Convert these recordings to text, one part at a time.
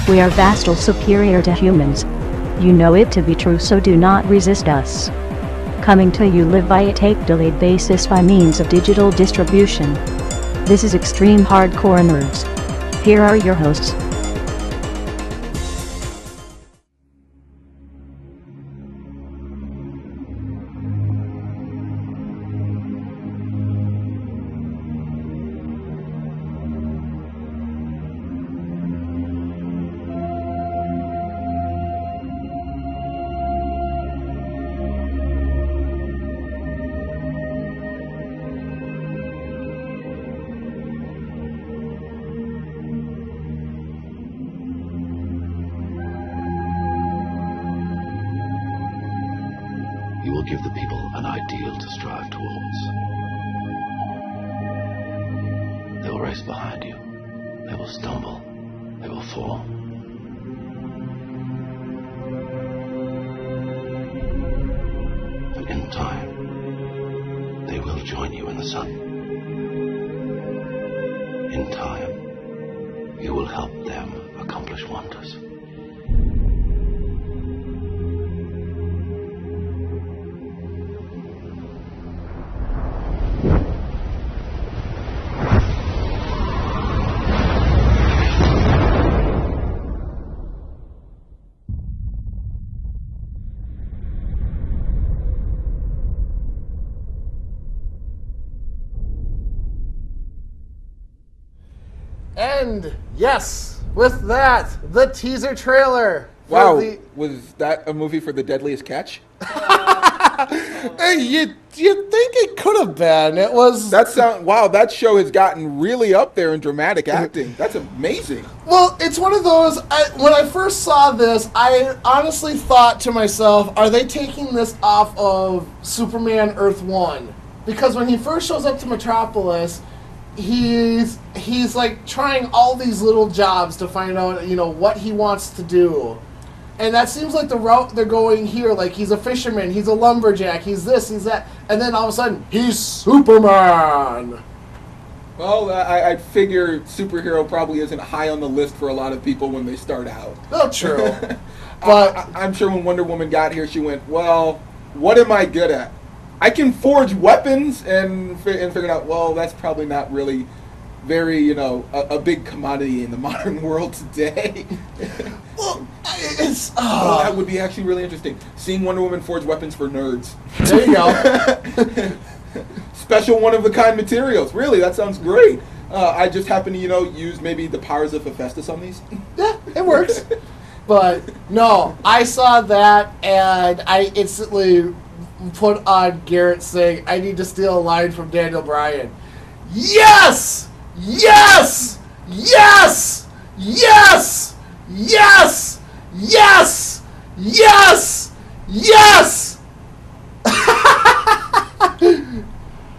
We are vastly superior to humans. You know it to be true, so do not resist us. Coming to you live by a tape-delayed basis by means of digital distribution. This is Extreme Hardcore Nerds. Here are your hosts. You will give the people an ideal to strive towards. They will race behind you. They will stumble. They will fall. But in time, they will join you in the sun. In time, you will help them accomplish wonders. And yes, with that, the teaser trailer. Wow, was that a movie for the deadliest catch? Hey, you think it could have been? It was. Wow, that show has gotten really up there in dramatic acting. That's amazing. Well, it's one of those. When I first saw this, I honestly thought to myself, "Are they taking this off of Superman Earth 1?" Because when he first shows up to Metropolis, he's like trying all these little jobs to find out, what he wants to do. And that seems like the route they're going here. Like, he's a fisherman, he's a lumberjack, he's this, he's that. And then all of a sudden, he's Superman! Well, I figure superhero probably isn't high on the list for a lot of people when they start out. Oh, true. But I'm sure when Wonder Woman got here, she went, well, what am I good at? I can forge weapons, and figured out, well, that's probably not really very, a big commodity in the modern world today. Well, that would be actually really interesting. Seeing Wonder Woman forge weapons for nerds. There you go. Special one-of-a-kind materials. Really, that sounds great. I just happen to, use maybe the powers of Hephaestus on these. Yeah, it works. But, no, I saw that, and I instantly put on Garrett saying, "I need to steal a line from Daniel Bryan." Yes! Yes! Yes! Yes! Yes! Yes! Yes! Yes!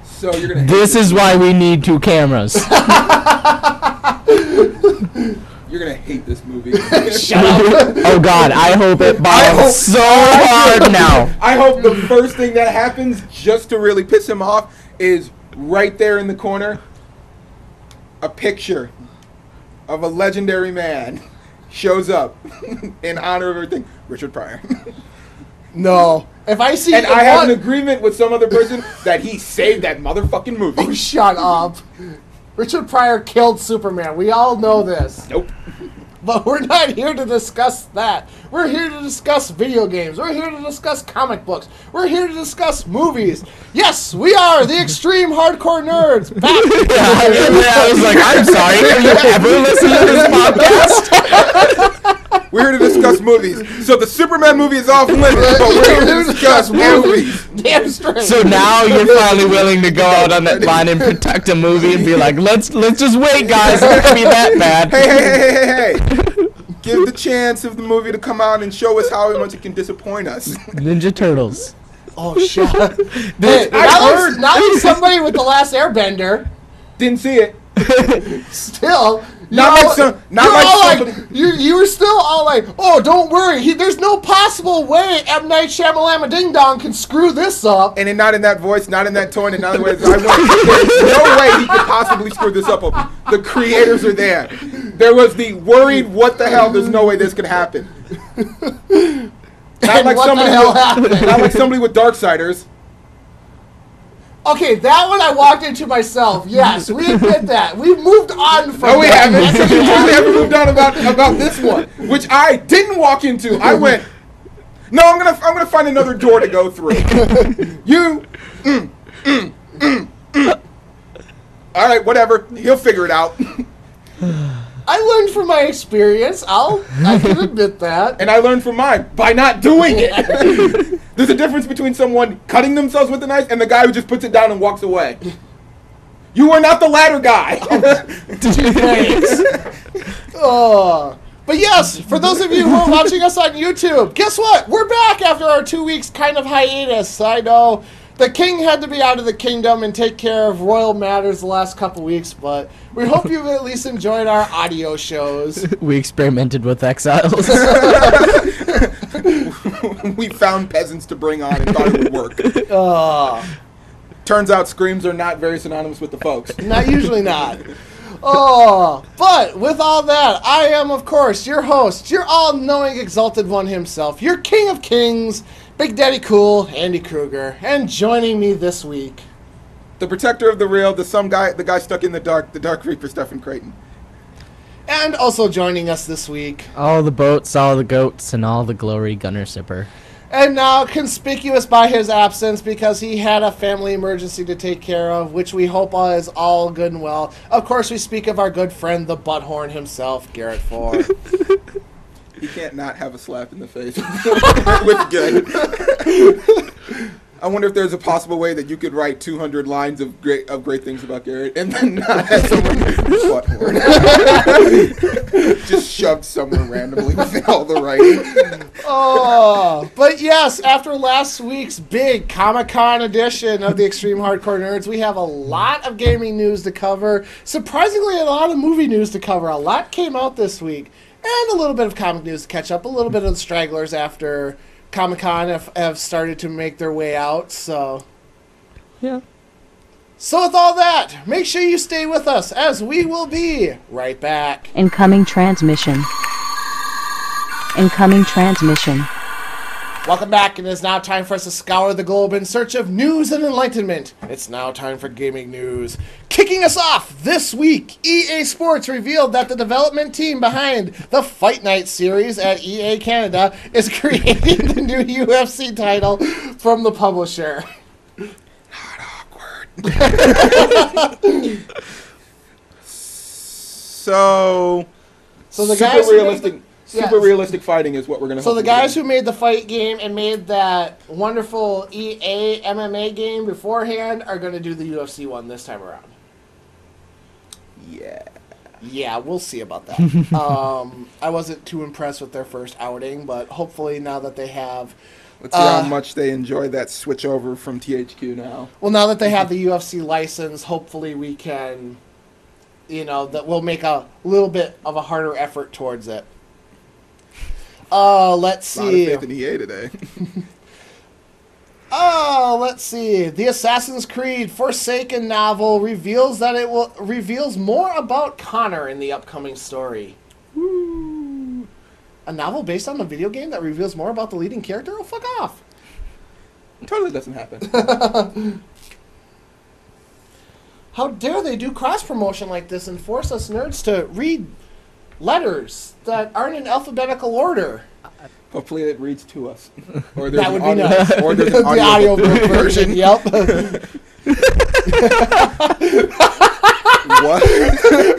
So you're gonna. This is why we need 2 cameras. You're gonna hate this movie. Shut up. Oh God, I hope it bombs so hard now. I hope the first thing that happens, just to really piss him off, is right there in the corner, a picture of a legendary man shows up in honor of everything. Richard Pryor. No. If I see... And I have an agreement with some other person that he saved that motherfucking movie. Oh, shut up. Richard Pryor killed Superman. We all know this. Nope. But we're not here to discuss that. We're here to discuss video games. We're here to discuss comic books. We're here to discuss movies. Yes, we are the Extreme Hardcore Nerds. Back. I was like, I'm sorry. Have you ever listened to this podcast? We're here to discuss movies. So the Superman movie is off limits, but we're here to discuss movies. Damn straight. So now you're finally willing to go out on that line and protect a movie and be like, let's just wait, guys. It can't be that bad. Hey. Give the chance of the movie to come out and show us how much it can disappoint us. Ninja Turtles. Oh, shit. Hey, now there's somebody with The Last Airbender. Didn't see it. Still, you were still all like, oh, don't worry, there's no possible way M. Night Shyamalan Ding Dong can screw this up. And not in that voice, not in that tone, and not in the way I want. There's no way he could possibly screw this up. The creators are there. There was the worried, what the hell, there's no way this could happen. Not like somebody with Darksiders. Okay, that one I walked into myself. Yes, we admit that. We've moved on from No, we that. haven't. We haven't moved on about this one, which I didn't walk into. I went, no, I'm gonna find another door to go through. All right, whatever. He'll figure it out. I learned from my experience. I can admit that. And I learned from mine by not doing it. There's a difference between someone cutting themselves with a knife and the guy who just puts it down and walks away. You are not the latter guy. But yes, for those of you who are watching us on YouTube, guess what? We're back after our 2 weeks kind of hiatus. I know the king had to be out of the kingdom and take care of royal matters the last couple weeks, but we hope you've at least enjoyed our audio shows. We experimented with exiles. We found peasants to bring on and thought it would work. Turns out screams are not very synonymous with the folks. Not usually not. But with all that, I am, of course, your host, your all-knowing exalted one himself, your king of kings, Big Daddy Cool, Andy Kruger, and joining me this week, The protector of the real, the guy stuck in the Dark Reaper, Stephen Creighton. and also joining us this week, All the boats, all the goats, and all the glory, Gunner Sipper. and now conspicuous by his absence because he had a family emergency to take care of, which we hope is all good and well. Of course, we speak of our good friend, the Butthorn himself, Garrett Ford. He can't not have a slap in the face with good. I wonder if there's a possible way that you could write 200 lines of great things about Garrett and then not have someone butthorn. Just shoved somewhere randomly within all the writing. But yes, after last week's big Comic-Con edition of the Extreme Hardcore Nerds, we have a lot of gaming news to cover. Surprisingly, a lot of movie news to cover. A lot came out this week. And a little bit of comic news to catch up. A little bit of the stragglers after Comic-Con have started to make their way out. So, Yeah. So with all that, make sure you stay with us as we will be right back. Incoming transmission. Incoming transmission. Welcome back, and it is now time for us to scour the globe in search of news and enlightenment. It's now time for gaming news. Kicking us off this week, EA Sports revealed that the development team behind the Fight Night series at EA Canada is creating the new UFC title from the publisher. Not awkward. So the guys who made the- super realistic fighting is what we're gonna. So the guys who made the fight game and made that wonderful EA MMA game beforehand are going to do the UFC one this time around. Yeah, we'll see about that. I wasn't too impressed with their first outing, but hopefully now that they have... Let's see how much they enjoy that switch over from THQ now. Well, now that they have the UFC license, hopefully we can, that we'll make a little bit of a harder effort towards it. Let's see. A lot of faith in EA today. Let's see. The Assassin's Creed Forsaken novel reveals more about Connor in the upcoming story. Woo. A novel based on a video game that reveals more about the leading character? Oh, fuck off. It totally doesn't happen. How dare they do cross-promotion like this and force us nerds to read letters that aren't in alphabetical order? Hopefully it reads to us. Or That would be audio, nice. Or there's an The audio version, yep. What?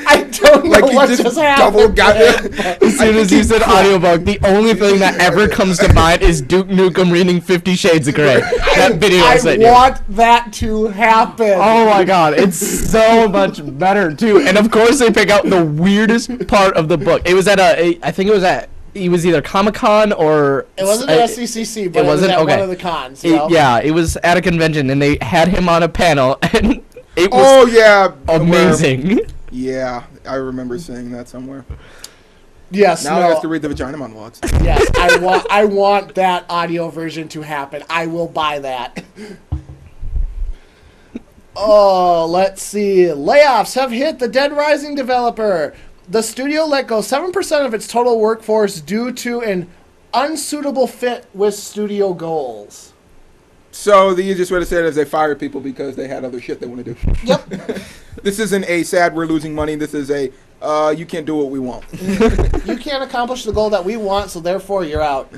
I don't know Like what you just double happened. got it. As soon as you said audiobook, the only thing that ever comes to mind is Duke Nukem reading 50 Shades of Grey. That video I sent you. I want that to happen. Oh my god, it's so much better too. And of course they pick out the weirdest part of the book. It was at it was either Comic-Con or... It wasn't at SCCC, but it was at one of the cons. It was at a convention, and they had him on a panel, and it was amazing. Yeah, I remember seeing that somewhere. Yes, now I have to read the vagina monologues. Yes, I want that audio version to happen. I will buy that. Let's see. Layoffs have hit the Dead Rising developer. the studio let go 7% of its total workforce due to an unsuitable fit with studio goals. So the easiest way to say it is they fired people because they had other shit they want to do. Yep. This isn't a sad we're losing money. This is a you can't do what we want. You can't accomplish the goal that we want, so therefore you're out.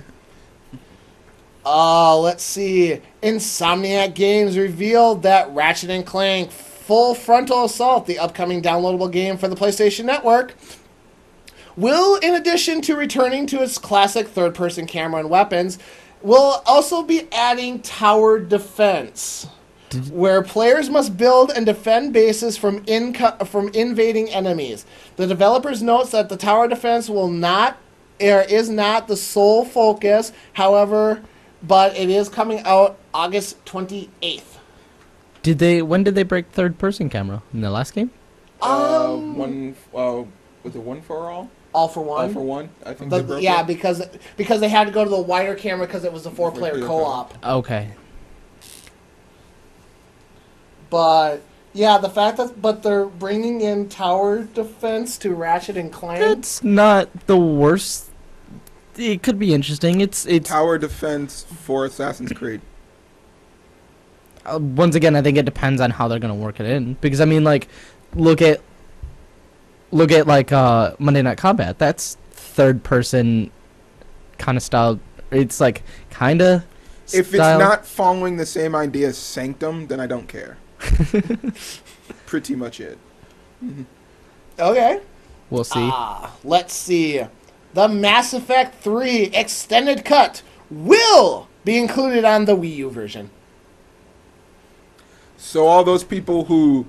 Let's see. Insomniac Games revealed that Ratchet & Clank Full Frontal Assault, the upcoming downloadable game for the PlayStation Network, will, in addition to returning to its classic third-person camera and weapons, will also be adding tower defense, where players must build and defend bases from invading enemies. The developers notes that the tower defense is not the sole focus, however, but it is coming out August 28th. When did they break third-person camera? In the last game? Was it One for All? All for One. All for One. I think they broke it. because they had to go to the wider camera because it was a 4-player co-op. Okay. But yeah, the fact that they're bringing in tower defense to Ratchet and Clank. It's not the worst. It could be interesting. It's Tower defense for Assassin's Creed. Once again, I think it depends on how they're gonna work it in. Because I mean, like, look at like Monday Night Combat. That's third person kind of style. It's like kind of. If it's not following the same idea as Sanctum, then I don't care. Pretty much it. Mm-hmm. Okay. We'll see. Let's see. The Mass Effect 3 Extended Cut will be included on the Wii U version. So all those people who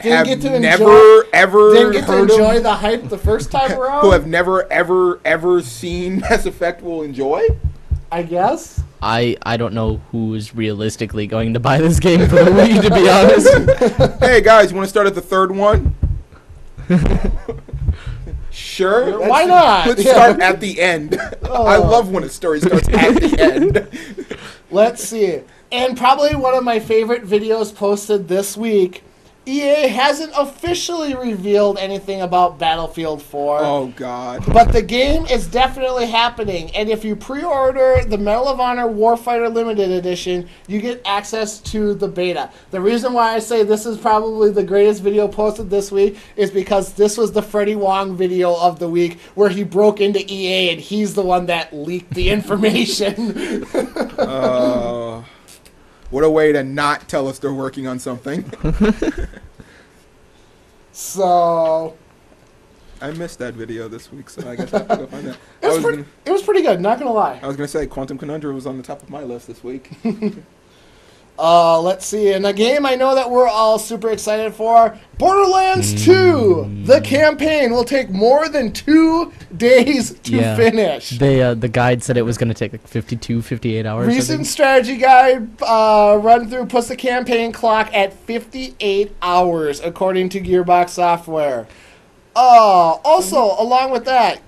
didn't get to enjoy the hype the first time around, who have never ever seen Mass Effect will enjoy, I guess. I don't know who is realistically going to buy this game for the Wii, to be honest. Hey guys, you want to start at the third one? Sure. Why not? Let's start at the end. I love when a story starts at the end. Let's see. And probably one of my favorite videos posted this week, EA hasn't officially revealed anything about Battlefield 4. Oh, God. But the game is definitely happening. And if you pre-order the Medal of Honor Warfighter Limited Edition, you get access to the beta. The reason why I say this is probably the greatest video posted this week is because this was the Freddie Wong video of the week where he broke into EA and he's the one that leaked the information. What a way to not tell us they're working on something. So I missed that video this week, so I guess I have to go find that. It was pretty good, not gonna lie. I was gonna say Quantum Conundrum was on the top of my list this week. Let's see. And a game I know that we're all super excited for, Borderlands 2. The campaign will take more than 2 days to finish. The guide said it was going to take like 58 hours. Recent strategy guide run through puts the campaign clock at 58 hours, according to Gearbox Software. Also, along with that,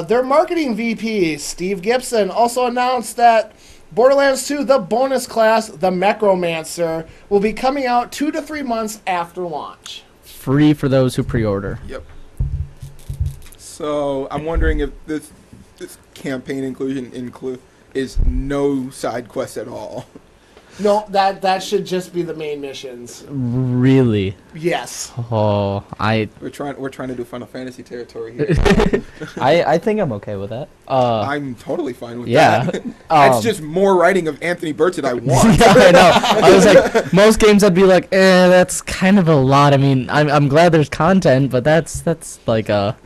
their marketing VP, Steve Gibson, also announced that Borderlands 2, the bonus class, the Necromancer, will be coming out 2 to 3 months after launch. Free for those who pre-order. Yep. So I'm wondering if this campaign inclusion is no side quest at all. No, that should just be the main missions. Really? Yes. Oh, we're trying to do Final Fantasy territory here. I think I'm okay with that. I'm totally fine with that. That's just more writing of Anthony Burchett I want. Yeah, I know. I was like, most games I'd be like, that's kind of a lot. I mean, I'm glad there's content, but that's like a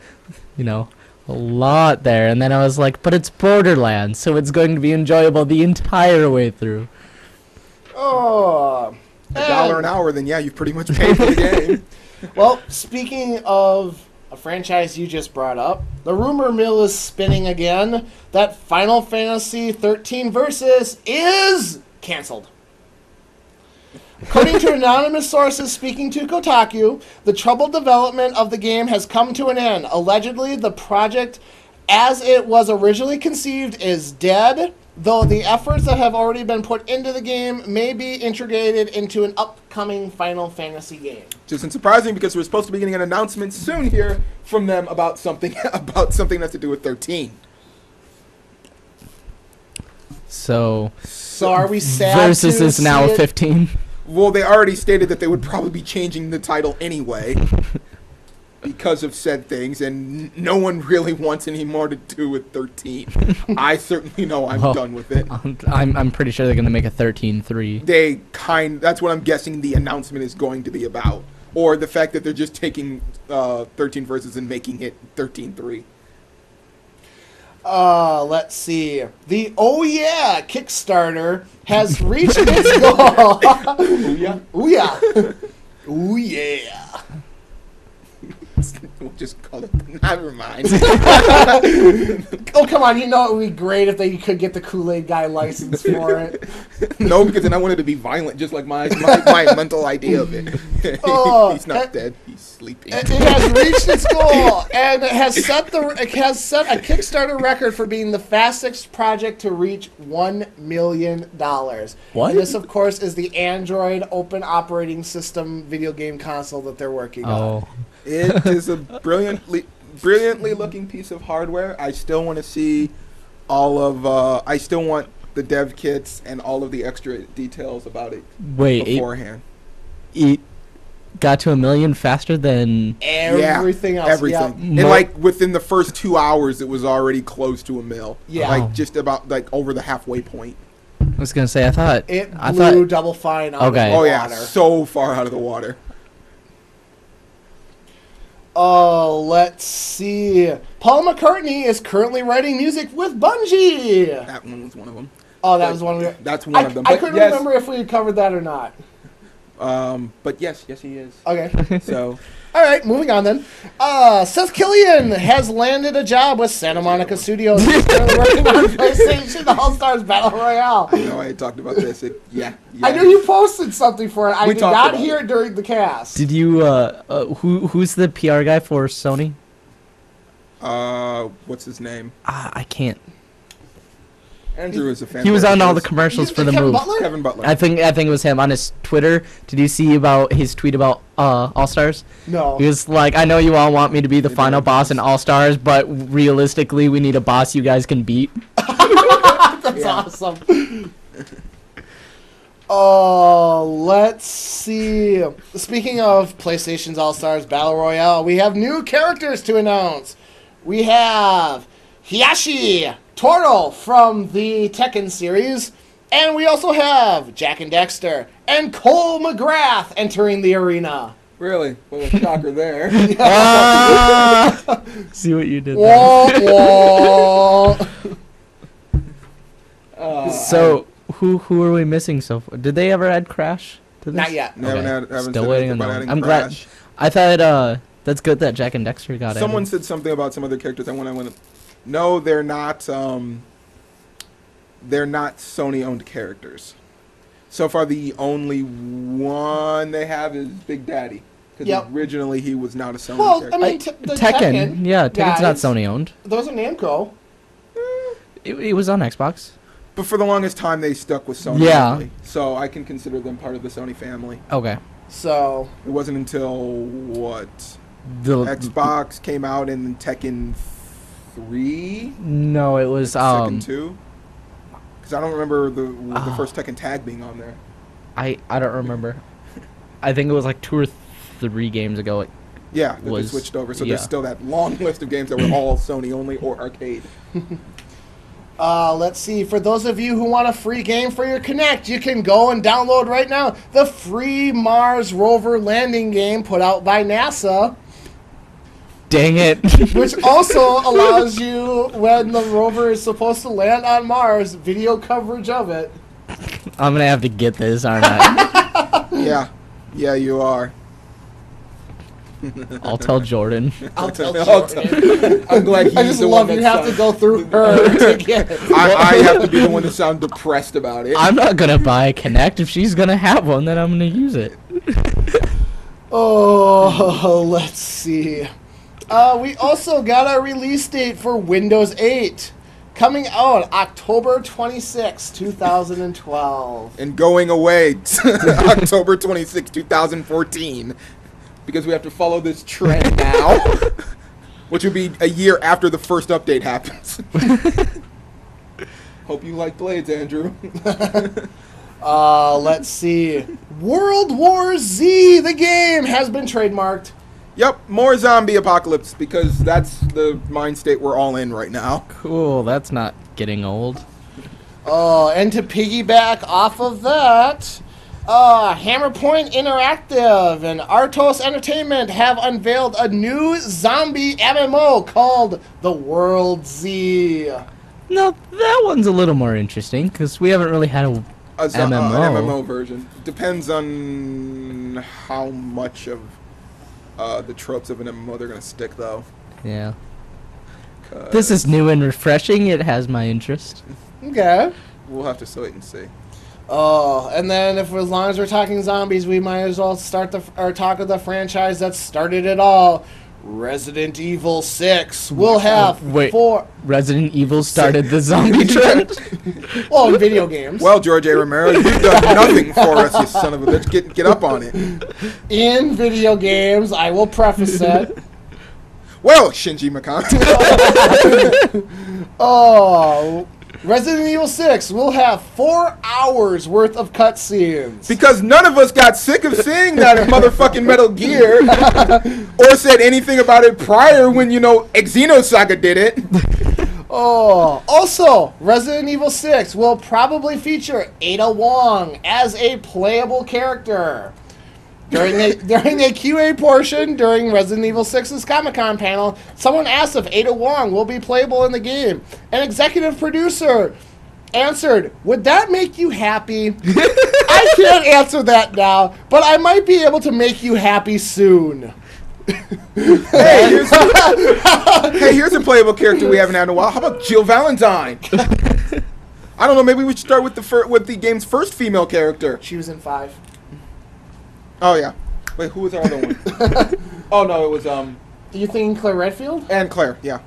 lot there. And then I was like, but it's Borderlands, so it's going to be enjoyable the entire way through. Oh, $1 an hour, then yeah, you've pretty much paid for the game. Well, speaking of a franchise you just brought up, the rumor mill is spinning again that Final Fantasy XIII Versus is canceled. According to anonymous sources speaking to Kotaku, the troubled development of the game has come to an end. Allegedly, the project, as it was originally conceived, is dead, though the efforts that have already been put into the game may be integrated into an upcoming Final Fantasy game. Which isn't surprising because we're supposed to be getting an announcement soon here from them about something that has to do with 13. So are we sad Versus to is now see it? 15. Well, they already stated that they would probably be changing the title anyway because of said things, and no one really wants any more to do with 13. I certainly know I'm Well, done with it. I'm pretty sure they're gonna make a 13-3. That's what I'm guessing the announcement is going to be about. Or the fact that they're just taking 13 verses and making it 13-3. Let's see. The Oh Yeah Kickstarter has reached its goal. Oh, yeah? Ooh yeah. Ooh yeah. We'll just call it. Never mind. Oh, come on. You know it would be great if they could get the Kool-Aid guy license for it. No, because then I wanted to be violent, just like my mental idea of it. Oh, He's not dead. He's sleeping. It has reached its goal, and it has set a Kickstarter record for being the fastest project to reach $1 million. What? And this, of course, is the Android open operating system video game console that they're working on. Oh, It is a brilliantly looking piece of hardware. I still want to see all of. I still want the dev kits and all of the extra details about it wait, beforehand. it got to 1 million faster than. Everything else. Everything. Yeah. And like within the first 2 hours, it was already close to 1 mil. Yeah. Like just about like over the halfway point. I was gonna say I thought It blew Double Fine out Okay. of the Oh yeah, water. so far out of the water. Oh, let's see. Paul McCartney is currently writing music with Bungie. That one was one of them. Oh, that was one of the. That's one of them. I But couldn't yes, remember if we had covered that or not. But yes, he is. Okay. So All right, moving on then. Seth Killian has landed a job with Santa Monica Studios. He's currently working on PlayStation All-Stars Battle Royale. I know I had talked about this. I knew you posted something for it. I We did talked not about hear it. it during the cast. Did you? Who's the PR guy for Sony? What's his name? I can't. Andrew is a fan. He was on all the commercials for the Kevin move. Butler? Kevin Butler. I think it was him on his Twitter. Did you see about his tweet about All Stars? No. He was like, "I know you all want me to be the They final don't. boss in All Stars, but realistically, we need a boss you guys can beat." That's awesome. Oh, let's see. Speaking of PlayStation's All-Stars Battle Royale, we have new characters to announce. We have Hiyashi Toro from the Tekken series, and we also have Jack and Dexter and Cole McGrath entering the arena. Really? Well, a shocker there. See what you did there. Wah, wah. So who are we missing so far? Did they ever add Crash to this? Not yet. Haven't Still said waiting anything on about that one. adding I'm Crash. glad. I thought that's good that Jack and Dexter got it. Someone said something about some other characters. I want to. No, they're not. They're not Sony-owned characters. So far, the only one they have is Big Daddy. Because Yep. originally he was not a Sony Well, character. I mean, the Tekken. Yeah, Tekken's not guys, Sony owned. Those are Namco. It was on Xbox. But for the longest time, they stuck with Sony. Yeah. Only. So I can consider them part of the Sony family. Okay. So, It wasn't until what The Xbox came out and Tekken 3, No, it was Tekken 2. Because I don't remember the first Tekken tag being on there. I don't remember. I think it was like 2 or 3 games ago. Yeah, that they Was- switched over. So yeah. there's still that long list of games that were all Sony only or arcade. let's see. For those of you who want a free game for your Kinect, you can go and download right now the free Mars rover landing game put out by NASA, Dang it. which also allows you, when the rover is supposed to land on Mars, video coverage of it. I'm gonna have to get this, aren't I? Yeah, you are. I'll tell Jordan. I'll tell I'll Jordan. I'm glad he's I just the love one you that have to sounds- go through her to get it. I have to be the one to sound depressed about it. I'm not gonna buy a Kinect. If she's gonna have one, then I'm gonna use it. Oh, let's see. We also got our release date for Windows 8. Coming out October 26, 2012. And going away October 26, 2014. Because we have to follow this trend now. Which would be a year after the first update happens. Hope you like Blades, Andrew. Let's see. World War Z, the game, has been trademarked. Yep, more zombie apocalypse, because that's the mind state we're all in right now. Cool, that's not getting old. And to piggyback off of that, Hammerpoint Interactive and Artos Entertainment have unveiled a new zombie MMO called The World Z. No, that one's a little more interesting, because we haven't really had a MMO. MMO version. Depends on how much of the tropes of an MMO they're going to stick, though. Yeah. This is new and refreshing. It has my interest. Okay. We'll have to wait and see. Oh, and then as long as we're talking zombies, we might as well talk of the franchise that started it all. Resident Evil 6 will have 4... Resident Evil started the zombie trend? Well, in video games. Well, George A. Romero, you've done nothing for us, you son of a bitch. Get up on it. In video games, I will preface it. Well, Shinji Mikami. Oh... Resident Evil 6 will have 4 hours worth of cutscenes. Because none of us got sick of seeing that motherfucking Metal Gear or said anything about it prior when, Xenosaga did it. Oh, also, Resident Evil 6 will probably feature Ada Wong as a playable character. During a QA portion during Resident Evil 6's Comic-Con panel, someone asked if Ada Wong will be playable in the game. An executive producer answered, "Would that make you happy?" I can't answer that now, but I might be able to make you happy soon. Hey, here's a playable character we haven't had in a while. How about Jill Valentine? I don't know, maybe we should start with the game's first female character. She was in 5. Oh, yeah. Wait, who was our other one? Oh, no, it was, You thinking Claire Redfield? And Claire, yeah.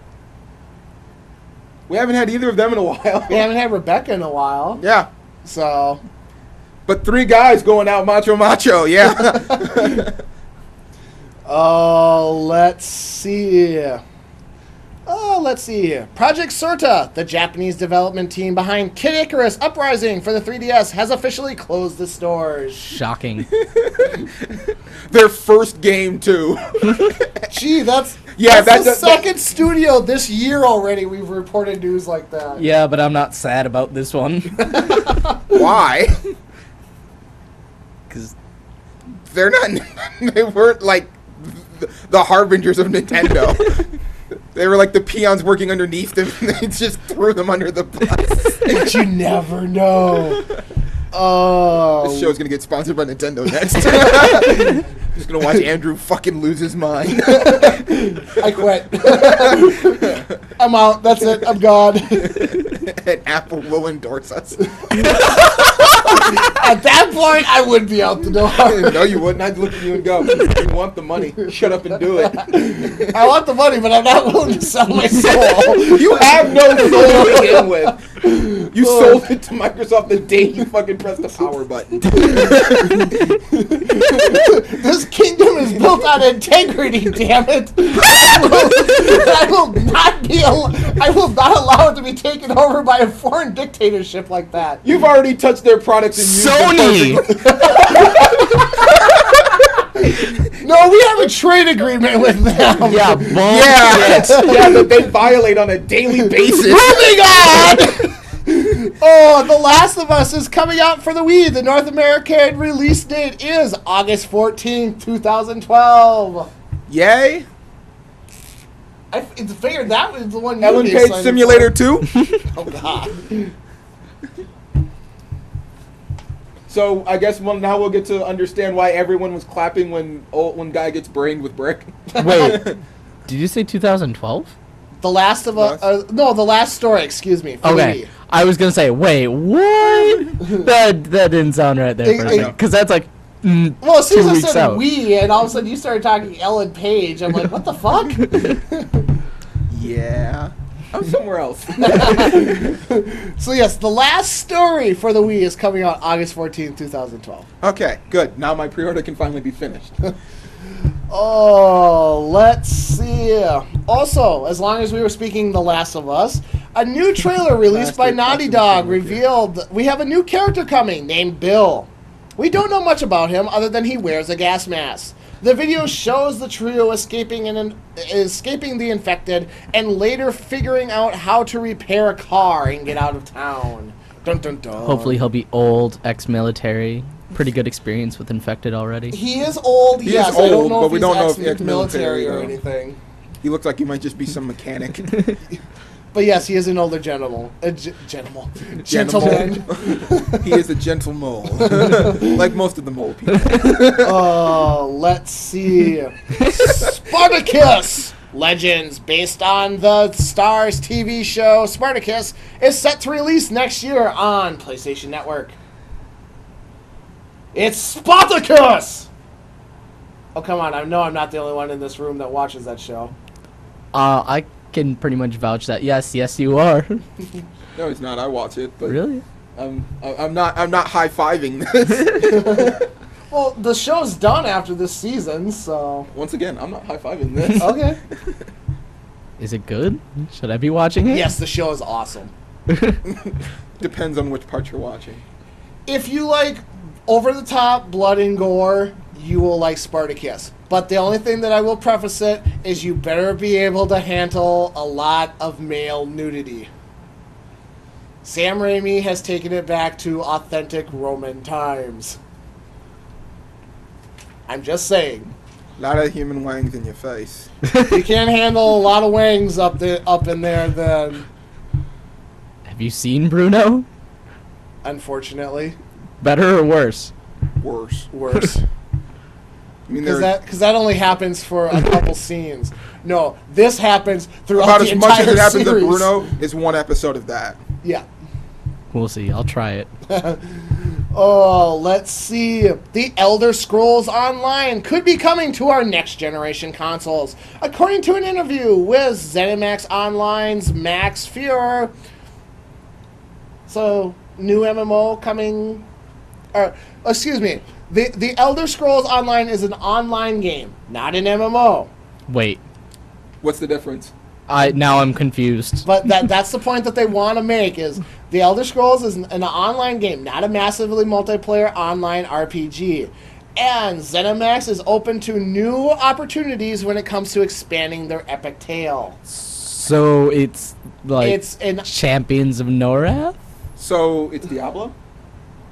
We haven't had either of them in a while. We haven't had Rebecca in a while. Yeah. So. But 3 guys going out macho, yeah. Let's see. Project Sorta, the Japanese development team behind Kid Icarus Uprising for the 3DS, has officially closed the stores. Shocking. Their first game, too. Gee, that's the second studio this year already we've reported news like that. Yeah, but I'm not sad about this one. Why? Because they weren't like the harbingers of Nintendo. They were like the peons working underneath them, and they just threw them under the bus. But you never know. Oh. This show's gonna get sponsored by Nintendo next. Just gonna watch Andrew fucking lose his mind. I quit. I'm out. That's it. I'm gone. And Apple will endorse us. At that point, I would be out the door. No, you wouldn't. I'd look at you and go, "You want the money? Shut up and do it." I want the money, but I'm not willing to sell my soul. You have no soul to begin with. You sold it to Microsoft the day you fucking pressed the power button. This kingdom is built on integrity, damn it. I will not allow it to be taken over by a foreign dictatorship like that. You've already touched their products and used Sony! No, we have a trade agreement with them. Yeah, yeah, that they violate on a daily basis. Moving on! Oh, The Last of Us is coming out for the Wii. The North American release date is August 14th, 2012. Yay! I figured that was the one you Ellen Page Simulator 2? Oh, God. So I guess now we'll get to understand why everyone was clapping when guy gets brained with brick. Wait, did you say 2012? The Last of Us. No, The Last Story. Excuse me. Okay, I was gonna say, wait, what? that didn't sound right there for a second, because that's like. Well, as soon as I said out. we, and all of a sudden you started talking Ellen Page, I'm like, what the fuck? Yeah. I'm somewhere else. So yes, the last story for the Wii is coming out August 14th, 2012. Okay, good. Now my pre-order can finally be finished. Oh, let's see. Also, as long as we were speaking The Last of Us, a new trailer released by Naughty Dog revealed we have a new character coming named Bill. We don't know much about him other than he wears a gas mask. The video shows the trio escaping the infected and later figuring out how to repair a car and get out of town. Dun, dun, dun. Hopefully he'll be old, ex-military. Pretty good experience with infected already. He is old, He yes. is old, I don't know but if we he's don't know if he's ex-military or though. anything. He looks like he might just be some mechanic. But yes, he is an older gentleman. Gentleman. He is a gentle mole. Like most of the mole people. Oh, let's see. Spartacus! Legends, based on the Starz TV show Spartacus, is set to release next year on PlayStation Network. It's Spartacus! Oh, come on. I know I'm not the only one in this room that watches that show. I can pretty much vouch that. Yes, you are. No, he's not. I watch it. But Really? I'm not high-fiving this. Well, the show's done after this season, so... Once again, I'm not high-fiving this. Okay. Is it good? Should I be watching it? Yes, the show is awesome. Depends on which part you're watching. If you like over-the-top blood and gore, you will like Spartacus. But the only thing that I will preface it is you better be able to handle a lot of male nudity. Sam Raimi has taken it back to authentic Roman times. I'm just saying. A lot of human wangs in your face. You can't handle a lot of wangs up in there then, Have you seen Bruno? unfortunately. Better or worse? Worse. Worse. I mean, Because that only happens for a couple scenes. No, this happens throughout about the as entire much as it happens series. to Bruno is one episode of that. Yeah. We'll see. I'll try it. Oh, let's see. The Elder Scrolls Online could be coming to our next generation consoles. According to an interview with ZeniMax Online's Max Fuhrer. So, new MMO coming... excuse me. The Elder Scrolls Online is an online game, not an MMO. Wait. What's the difference? Now I'm confused. But that's the point that they want to make is the Elder Scrolls is an online game, not a massively multiplayer online RPG. And ZeniMax is open to new opportunities when it comes to expanding their epic tale. So it's like Champions of Norath? So it's Diablo?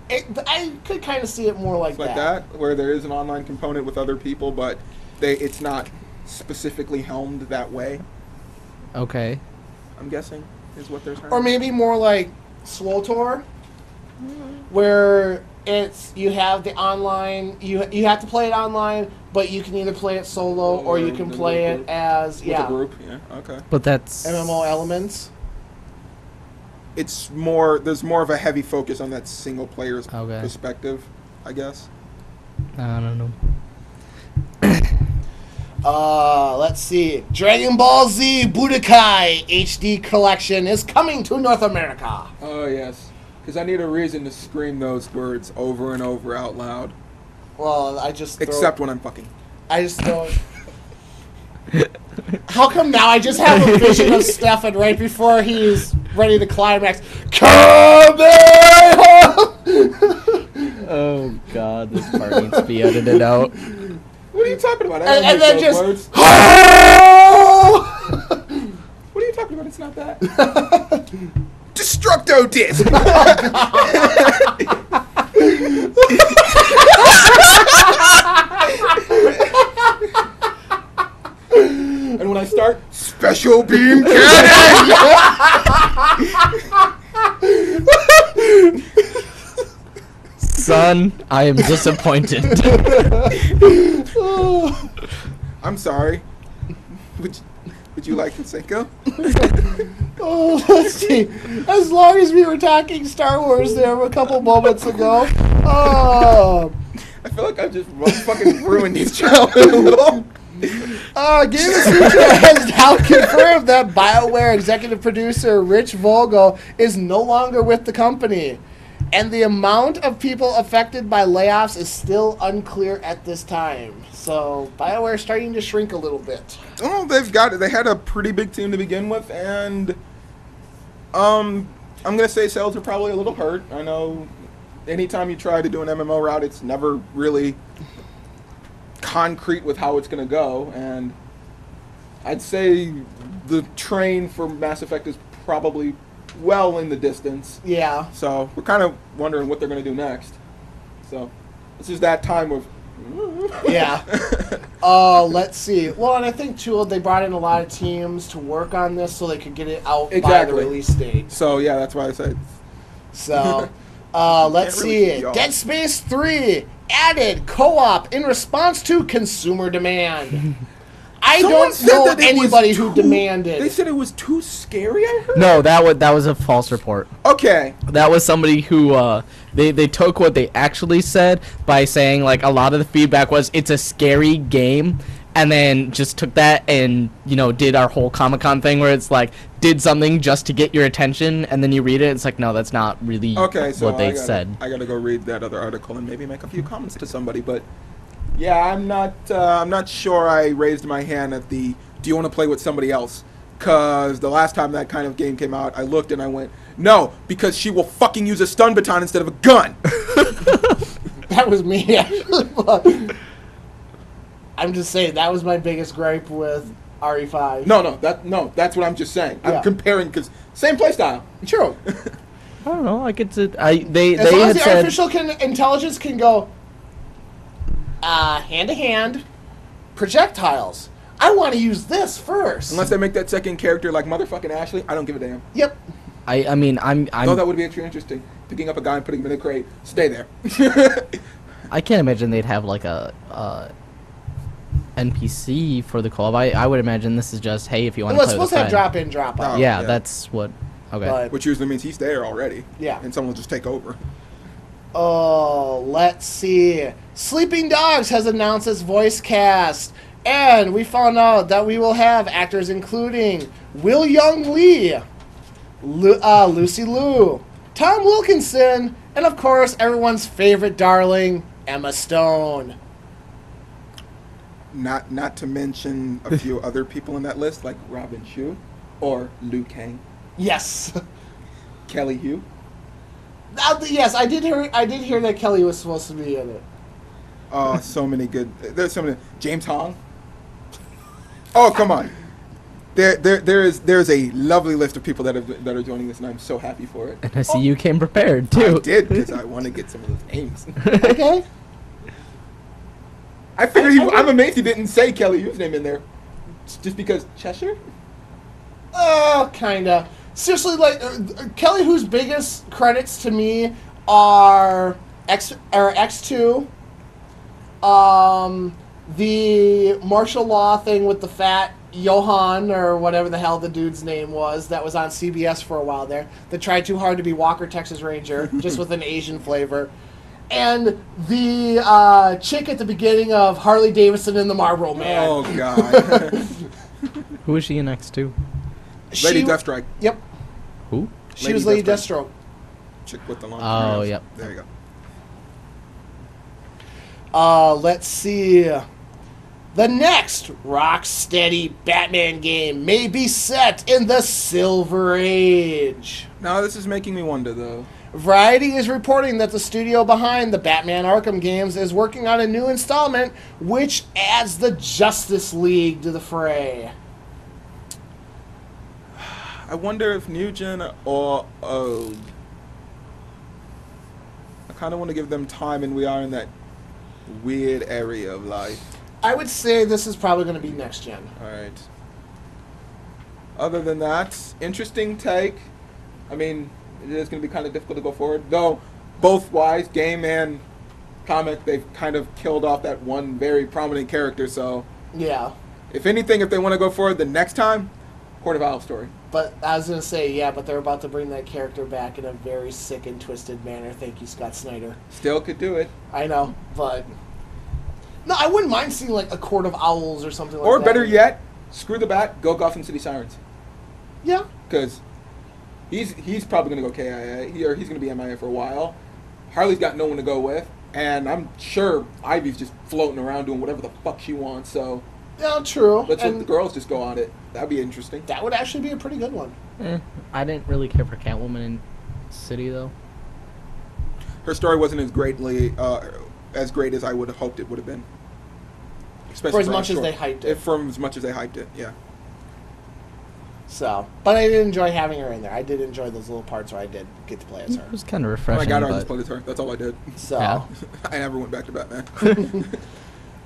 I could kind of see it more like It's like that, where there is an online component with other people, but it's not specifically helmed that way. Okay. I'm guessing is what they're saying. Or maybe more like SWTOR, where you have the online, you have to play it online, but you can either play it solo or you can play it as with a group. Yeah, okay. But that's MMO elements. It's more. There's more of a heavy focus on that single player's perspective, I guess. I don't know. Let's see. Dragon Ball Z Budokai HD Collection is coming to North America. Oh, yes. Because I need a reason to scream those words over and over out loud. Well, I just... Except when I'm fucking. I just don't... How come now I just have a vision of Stefan right before he's ready to climax? Kamehameha! Oh, God. This part needs to be edited out. What are you talking about? And then just... Words. What are you talking about? It's not that. Destructo Disc! And when I start, Special Beam Cannon! Son, I am disappointed. I'm sorry. Would you like Prosecco? Oh, let's see. As long as we were talking Star Wars there a couple moments ago. Oh. I feel like I've just fucking ruined his childhood a little. Games Future has now confirmed that BioWare executive producer Rich Vogel is no longer with the company. And the amount of people affected by layoffs is still unclear at this time. So BioWare is starting to shrink a little bit. Oh, they had a pretty big team to begin with, and I'm gonna say sales are probably a little hurt. I know anytime you try to do an MMO route, it's never really concrete with how it's gonna go, and I'd say the train for Mass Effect is probably well in the distance. Yeah. So we're kind of wondering what they're going to do next. So this is that time of... Yeah. Let's see. Well, and I think, too, they brought in a lot of teams to work on this so they could get it out by the release date. So, yeah, that's why I said... So, let's see. Dead Space 3 added co-op in response to consumer demand. I don't know anybody who demanded. They said it was too scary, I heard? No, that was a false report. Okay. That was somebody who, they took what they actually said by saying, like, a lot of the feedback was, it's a scary game, and then just took that and, you know, did our whole Comic-Con thing where it's like, did something just to get your attention, and then you read it, it's like, no, that's not really what they said. I gotta go read that other article and maybe make a few comments to somebody, but... Yeah, I'm not sure I raised my hand at the, do you want to play with somebody else? Because the last time that kind of game came out, I looked and I went, no, because she will fucking use a stun baton instead of a gun. That was me, actually. I'm just saying, that was my biggest gripe with RE5. No, that's what I'm just saying. Yeah. I'm comparing, because same playstyle. True. I don't know, I get to, as long as the artificial intelligence can go... hand-to-hand projectiles. I want to use this first. Unless they make that second character like motherfucking Ashley, I don't give a damn. Yep. I mean, I'm though that would be actually interesting. Picking up a guy and putting him in a crate. Stay there. I can't imagine they'd have like a NPC for the co-op. I would imagine this is just, hey, if you want to play with a friend. Well, it's supposed to have drop-in, drop-out. Yeah, that's what... Okay. But, which usually means he's there already. Yeah. And someone will just take over. Oh, let's see. Sleeping Dogs has announced its voice cast, and we found out that we will have actors including Will Young Lee, Lucy Liu, Tom Wilkinson, and of course everyone's favorite darling, Emma Stone. Not to mention a few other people in that list, like Robin Shou or Liu Kang. Yes. Kelly Hu. Yes, I did hear that Kelly was supposed to be in it. Oh, so many good. There's so many. James Hong. Oh, come on. There's a lovely list of people that are joining this, and I'm so happy for it. And I see you came prepared too. I did, because I want to get some of those names. Okay. I figured I'm amazed he didn't say Kelly Hu's name in there, just because Cheshire. Oh, kinda. Seriously, like Kelly Hu's biggest credits to me are X2, the martial law thing with the fat Johan or whatever the hell the dude's name was that was on CBS for a while there, that tried too hard to be Walker Texas Ranger just with an Asian flavor, and the chick at the beginning of Harley Davidson and the Marlboro Man. Oh God. Who is she in X2? Lady Deathstrike. Yep. Who? She was Lady Deathstroke. Chick with the long Oh, nails. yep. There you go. Let's see. The next Rocksteady Batman game may be set in the Silver Age. Now this is making me wonder, though. Variety is reporting that the studio behind the Batman Arkham games is working on a new installment, which adds the Justice League to the fray. I wonder if new gen or old. I kind of want to give them time, and we are in that weird area of life. I would say this is probably going to be next gen. All right. Other than that, interesting take. I mean, it is going to be kind of difficult to go forward, though. Both wise, game and comic, they've kind of killed off that one very prominent character. So yeah. If anything, if they want to go forward the next time, Court of Owls story. But I was going to say, yeah, but they're about to bring that character back in a very sick and twisted manner. Thank you, Scott Snyder. Still could do it. I know, but No, I wouldn't mind seeing like a court of owls or something like that. Or better yet, screw the bat, go Gotham City Sirens. Yeah. Because he's probably going to go KIA, or he's going to be MIA for a while. Harley's got no one to go with, and I'm sure Ivy's just floating around doing whatever the fuck she wants, so... Yeah, true. Let's let the girls just go on it. That'd be interesting. That would actually be a pretty good one. I didn't really care for Catwoman in City, though. Her story wasn't as great as I would have hoped it would have been. Especially for as much as they hyped it. For as much as they hyped it, yeah. So, but I did enjoy having her in there. I did enjoy those little parts where I did get to play as her. It was kind of When refreshing. I got her, I just played as her. That's all I did. So, Yeah. I never went back to Batman.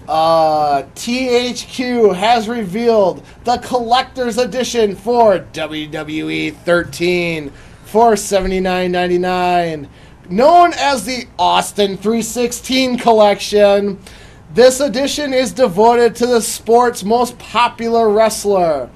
THQ has revealed the collector's edition for WWE 13 for $79.99, known as the Austin 316 collection. This edition is devoted to the sport's most popular wrestler.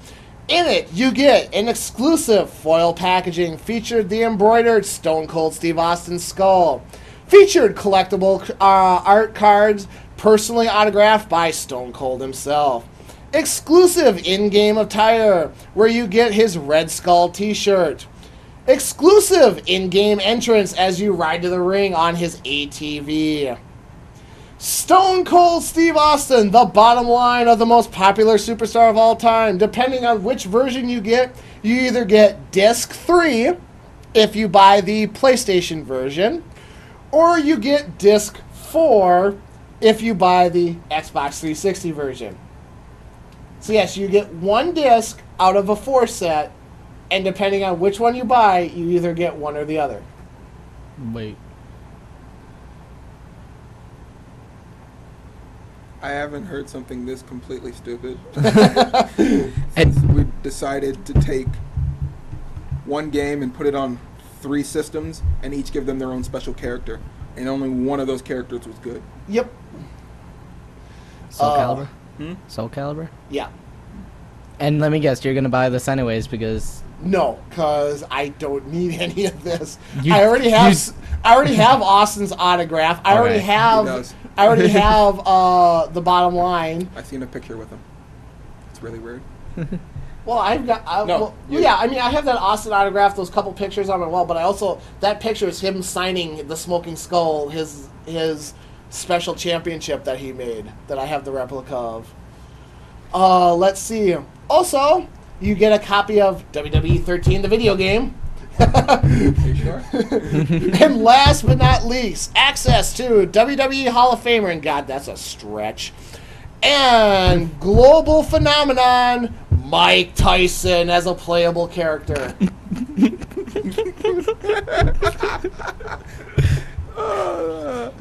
In it, you get an exclusive foil packaging featured the embroidered Stone Cold Steve Austin skull, featured collectible art cards personally autographed by Stone Cold himself, exclusive in-game attire where you get his Red Skull t-shirt, exclusive in-game entrance as you ride to the ring on his ATV. Stone Cold Steve Austin, the bottom line of the most popular superstar of all time. Depending on which version you get, you either get Disc 3 if you buy the PlayStation version, or you get Disc 4 if you buy the Xbox 360 version. So yes, you get one disc out of a 4 set, and depending on which one you buy, you either get one or the other. Wait. I haven't heard something this completely stupid. And We decided to take one game and put it on 3 systems and each give them their own special character. And only one of those characters was good. Yep. Soul Calibur? Hmm? Soul Calibur? Yeah. And let me guess, you're gonna buy this anyways because No, because I don't need any of this. You- I already have Austin's autograph. I already Okay. He have does. the bottom line. I seen a picture with him. It's really weird. Well, I've got yeah. I mean, I have that Austin autograph. Those couple pictures on my wall, but I also that picture is him signing the Smoking Skull, his special championship that he made that I have the replica of. Let's see. Also, you get a copy of WWE 13, the video game. Are you sure? And last but not least, access to WWE Hall of Famer, and God, that's a stretch, and global phenomenon Mike Tyson as a playable character.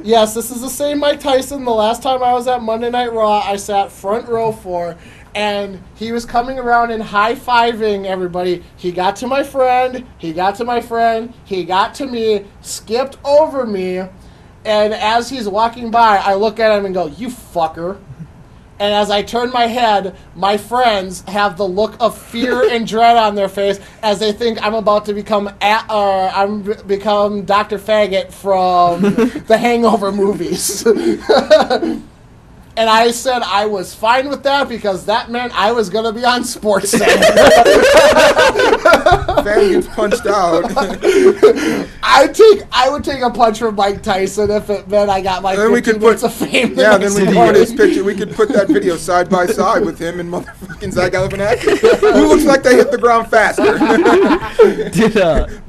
Yes, this is the same Mike Tyson. The last time I was at Monday Night Raw, I sat front row for, and he was coming around and high-fiving everybody. He got to my friend, he got to my friend, he got to me, skipped over me, and as he's walking by, I look at him and go, "You fucker." And as I turn my head, my friends have the look of fear and dread on their face as they think I'm about to become Dr. Faggot from the Hangover movies. And I said I was fine with that because that meant I was going to be on SportsCenter. Fan gets punched out. I would take a punch from Mike Tyson if it meant I got my 15 minutes of fame. Yeah, then we could put his picture. We could put that video side by side with him and motherfucking Zach Galifianakis. Who looks like they hit the ground faster?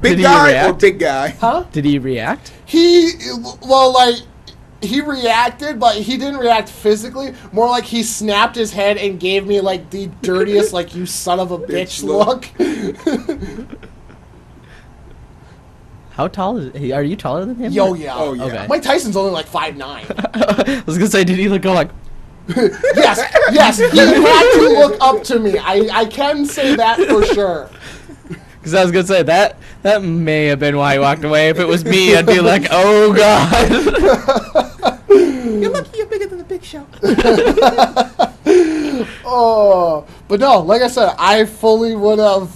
Big did guy he react? or big guy? Huh? Did he react? He reacted, but he didn't react physically. More like he snapped his head and gave me like the dirtiest, like you son of a bitch look. How tall is he? Are you taller than him? Yo, yeah. Oh, yeah. Okay. Mike Tyson's only like 5'9". I was gonna say, did he go like? Yes, he had to look up to me. I can say that for sure. Because I was gonna say that may have been why he walked away. If it was me, I'd be like, oh god. You're lucky you're bigger than the Big Show. Oh, but no, like I said, I fully would have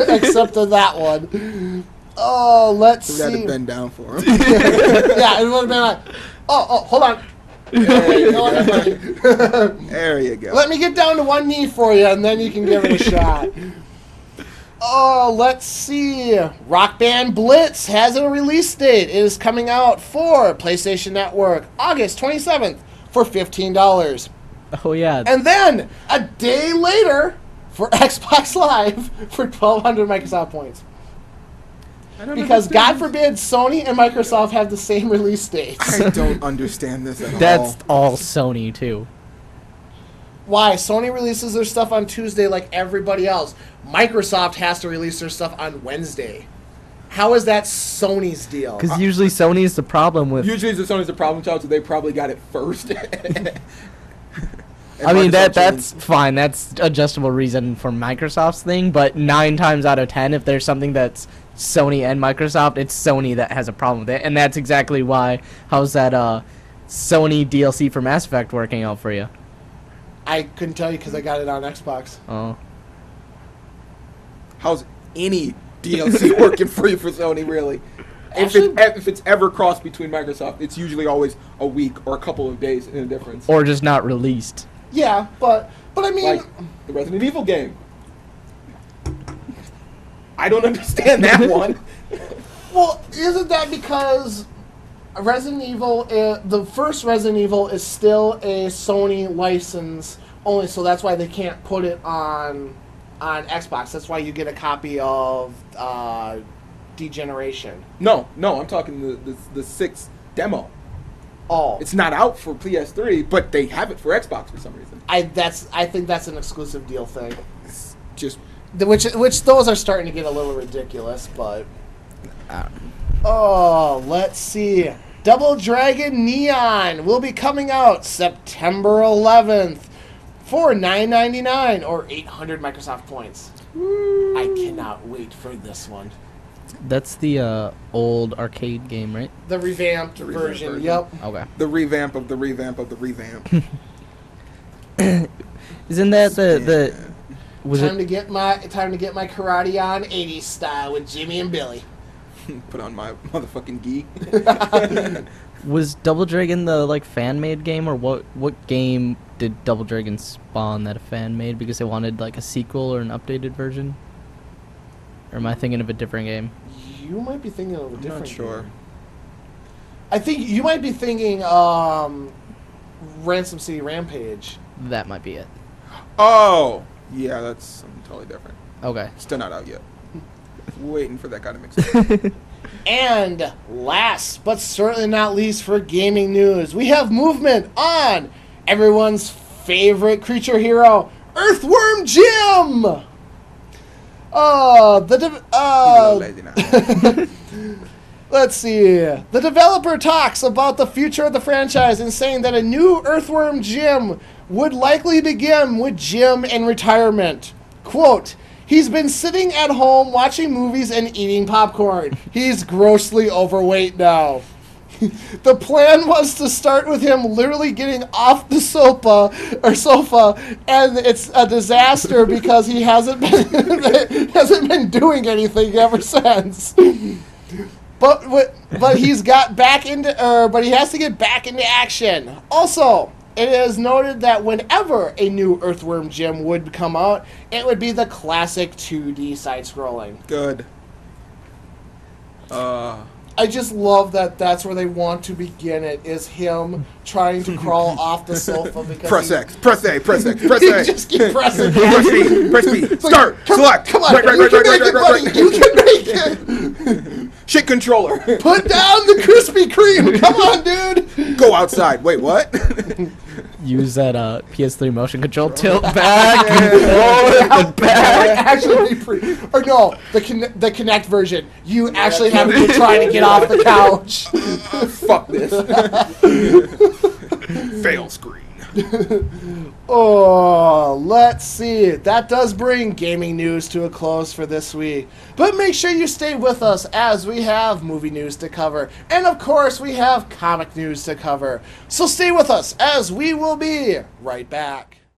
accepted that one. Oh, let's We had see. to bend down for him. Yeah, it would have been like, oh, hold on. There you Go go. ahead. There you go. Let me get down to one knee for you, and then you can give it a shot. Oh, let's see. Rock Band Blitz has a release date. It is coming out for PlayStation Network August 27th for $15. Oh yeah. And then, a day later, for Xbox Live for 1,200 Microsoft points. Because, God forbid, Sony and Microsoft have the same release dates. I don't understand this at all. That's all Sony too. Why? Sony releases their stuff on Tuesday like everybody else. Microsoft has to release their stuff on Wednesday. How is that Sony's deal? Because usually Sony is the problem with. Usually Sony's the problem child, so they probably got it first. I mean Microsoft that's changed. fine. That's adjustable reason for Microsoft's thing. But 9 times out of 10, if there's something that's Sony and Microsoft, it's Sony that has a problem with it, and that's exactly why. How's that Sony DLC for Mass Effect working out for you? I couldn't tell you because I got it on Xbox. Oh. How's any DLC working for you for Sony, really? Actually- If it's ever crossed between Microsoft, it's usually always a week or a couple of days in a difference. Or just not released. Yeah, but I mean, Like the Resident Evil game. I don't understand that one. well, isn't that because Resident Evil, the first Resident Evil is still a Sony license only, so that's why they can't put it on Xbox. That's why you get a copy of Degeneration. No, I'm talking the 6 demo. Oh, It's not out for PS3, but they have it for Xbox for some reason. I think that's an exclusive deal thing. It's just Which those are starting to get a little ridiculous, but oh, let's see. Double Dragon Neon will be coming out September 11th for $9.99 or 800 Microsoft points. I cannot wait for this one. That's the old arcade game, right? The revamped revamped version. version. Yep. Okay. the revamp of the revamp of the revamp. Isn't that the was Time it to get my karate on 80s style with Jimmy and Billy. Put on my motherfucking gi. was Double Dragon the like fan made game, or what game did Double Dragon spawn that a fan made because they wanted like a sequel or an updated version? Or am I thinking of a different game? You might be thinking of a I'm different not sure. game. I think you might be thinking Ransom City Rampage. That might be it. Oh, yeah, that's something totally different. Okay. Still not out yet. Waiting for that guy to mix it. And last but certainly not least for gaming news, we have movement on everyone's favorite creature hero, Earthworm Jim. He's a little lazy now. Let's see. The developer talks about the future of the franchise and saying that a new Earthworm Jim would likely begin with Jim in retirement. Quote, he's been sitting at home watching movies and eating popcorn. He's grossly overweight now. The plan was to start with him literally getting off the sofa, and it's a disaster because he hasn't been doing anything ever since. But he's got back into, but he has to get back into action. Also, it is noted that whenever a new Earthworm Jim would come out, it would be the classic 2D side-scrolling. Good. I just love that that's where they want to begin it, is him trying to crawl off the sofa because Press he, X, press A, press X, press he A. just keep pressing Press B, press B. Start, select. Come on, Right, you can make it, buddy. You can make it. Shit controller. Put down the Krispy Kreme. Come on, dude. Go outside. Wait, what? Use that PS3 motion control. Tilt back, forward, back. Actually, or no, the Kinect version. You actually have to try to get off the couch. Fuck this. Fail screen. Oh, let's see. That does bring gaming news to a close for this week. But make sure you stay with us as we have movie news to cover. And of course, we have comic news to cover. So stay with us as we will be right back.